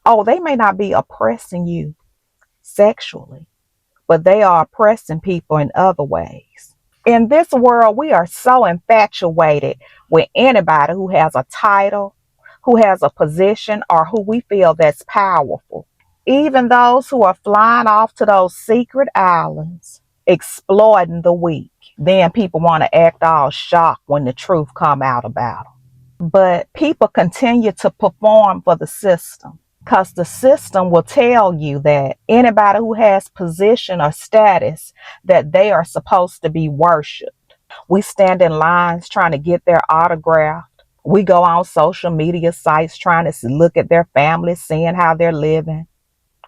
Oh, they may not be oppressing you sexually, but they are oppressing people in other ways. In this world, we are so infatuated with anybody who has a title, who has a position, or who we feel that's powerful. Even those who are flying off to those secret islands, exploiting the weak. Then people want to act all shocked when the truth come out about them. But people continue to perform for the system because the system will tell you that anybody who has position or status, that they are supposed to be worshiped. We stand in lines trying to get their autograph. We go on social media sites trying to look at their families, seeing how they're living.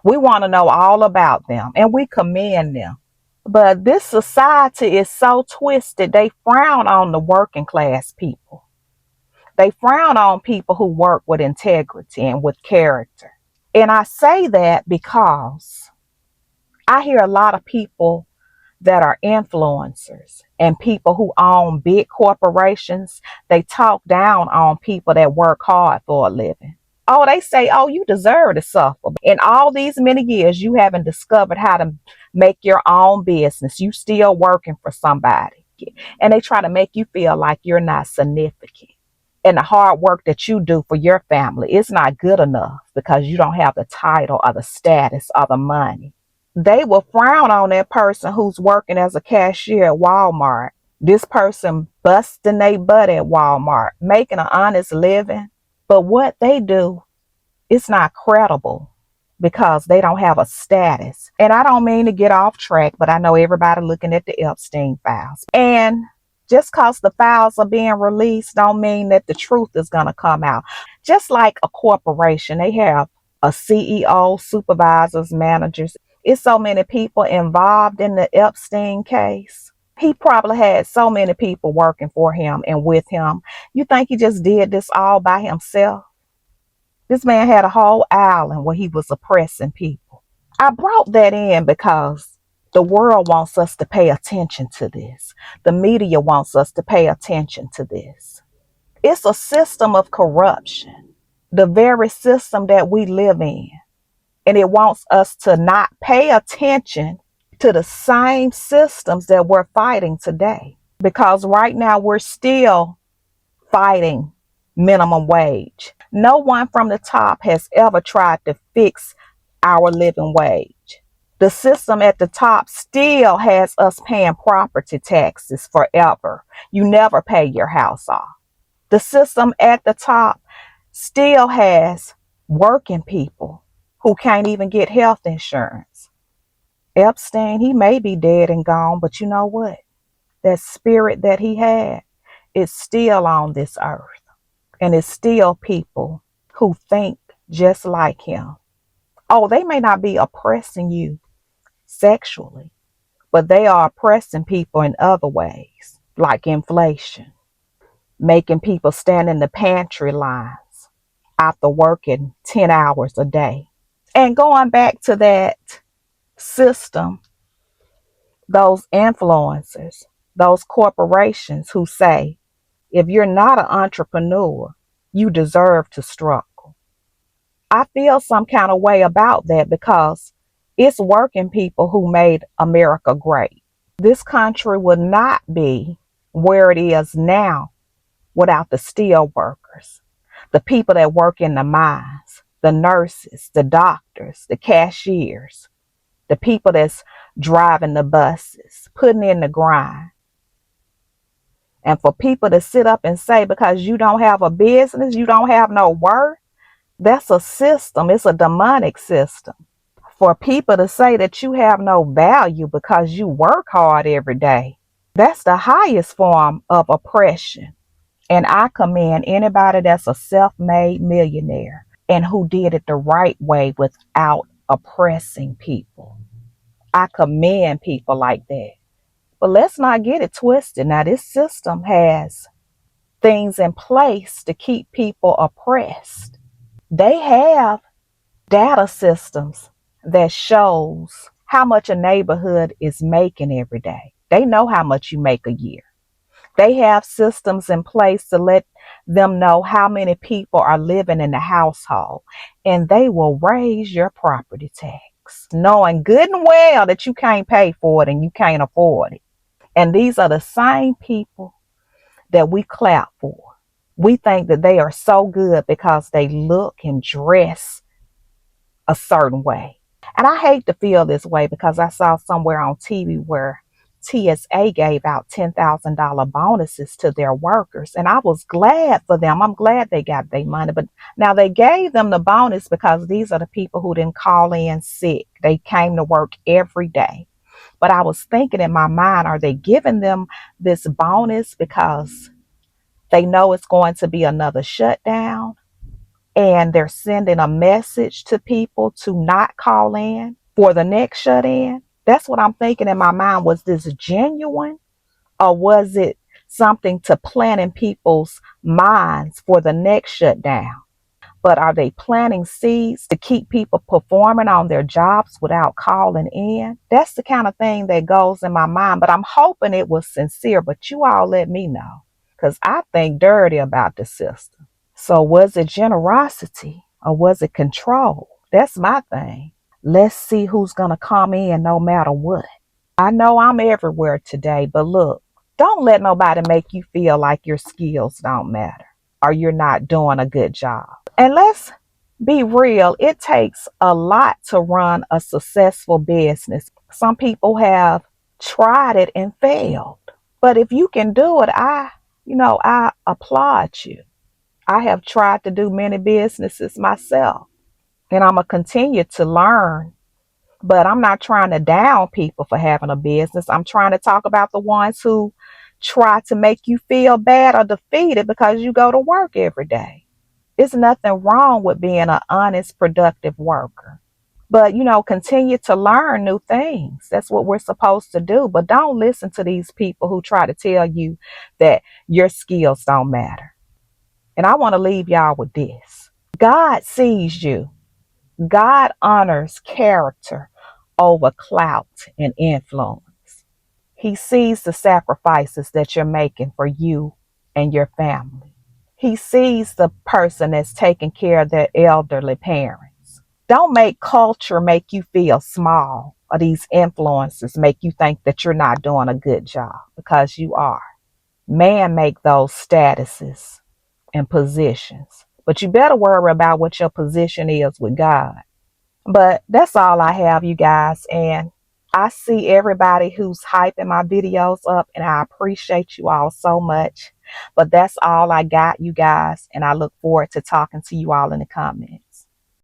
We want to know all about them and we commend them. But this society is so twisted, they frown on the working class people. They frown on people who work with integrity and with character. And I say that because I hear a lot of people that are influencers and people who own big corporations, they talk down on people that work hard for a living. Oh, they say, oh, you deserve to suffer. In all these many years, you haven't discovered how to make your own business. You still working for somebody. And they try to make you feel like you're not significant. And the hard work that you do for your family is not good enough because you don't have the title or the status or the money. They will frown on that person who's working as a cashier at Walmart. This person busting their butt at Walmart, making an honest living. But what they do, it's not credible because they don't have a status. And I don't mean to get off track, but I know everybody looking at the Epstein files. And just because the files are being released don't mean that the truth is going to come out. Just like a corporation, they have a CEO, supervisors, managers. It's so many people involved in the Epstein case. He probably had so many people working for him and with him. You think he just did this all by himself? This man had a whole island where he was oppressing people. I brought that in because the world wants us to pay attention to this. The media wants us to pay attention to this. It's a system of corruption, the very system that we live in. And it wants us to not pay attention to the same systems that we're fighting today. Because right now we're still fighting minimum wage. No one from the top has ever tried to fix our living wage. The system at the top still has us paying property taxes forever. You never pay your house off. The system at the top still has working people who can't even get health insurance. Epstein, he may be dead and gone, but you know what? That spirit that he had is still on this earth. And it's still people who think just like him. Oh, they may not be oppressing you sexually, but they are oppressing people in other ways, like inflation, making people stand in the pantry lines after working 10 hours a day. And going back to that system, those influencers, those corporations who say, if you're not an entrepreneur, you deserve to struggle. I feel some kind of way about that because it's working people who made America great. This country would not be where it is now without the steel workers, the people that work in the mines, the nurses, the doctors, the cashiers, the people that's driving the buses, putting in the grind. And for people to sit up and say, because you don't have a business, you don't have no worth, that's a system. It's a demonic system. For people to say that you have no value because you work hard every day, that's the highest form of oppression. And I commend anybody that's a self-made millionaire and who did it the right way without oppressing people. I commend people like that. But let's not get it twisted. Now, this system has things in place to keep people oppressed. They have data systems that shows how much a neighborhood is making every day. They know how much you make a year. They have systems in place to let them know how many people are living in the household, and they will raise your property tax, knowing good and well that you can't pay for it and you can't afford it. And these are the same people that we clap for. We think that they are so good because they look and dress a certain way. And I hate to feel this way because I saw somewhere on TV where TSA gave out $10,000 bonuses to their workers. And I was glad for them. I'm glad they got their money. But now they gave them the bonus because these are the people who didn't call in sick. They came to work every day. But I was thinking in my mind, are they giving them this bonus because they know it's going to be another shutdown? And they're sending a message to people to not call in for the next shut in. That's what I'm thinking in my mind. Was this genuine, or was it something to plant in people's minds for the next shutdown? But are they planting seeds to keep people performing on their jobs without calling in? That's the kind of thing that goes in my mind. But I'm hoping it was sincere. But you all let me know, because I think dirty about the system. So was it generosity or was it control? That's my thing. Let's see who's going to come in no matter what. I know I'm everywhere today, but look, don't let nobody make you feel like your skills don't matter or you're not doing a good job. And let's be real, it takes a lot to run a successful business. Some people have tried it and failed. But if you can do it, I applaud you. I have tried to do many businesses myself, and I'm going to continue to learn. But I'm not trying to down people for having a business. I'm trying to talk about the ones who try to make you feel bad or defeated because you go to work every day. There's nothing wrong with being an honest, productive worker. But, continue to learn new things. That's what we're supposed to do. But don't listen to these people who try to tell you that your skills don't matter. And I want to leave y'all with this. God sees you. God honors character over clout and influence. He sees the sacrifices that you're making for you and your family. He sees the person that's taking care of their elderly parents. Don't make culture make you feel small, or these influences make you think that you're not doing a good job, because you are. Man make those statuses and positions. But you better worry about what your position is with God. But that's all I have, you guys. And I see everybody who's hyping my videos up, and I appreciate you all so much. But that's all I got, you guys. And I look forward to talking to you all in the comments.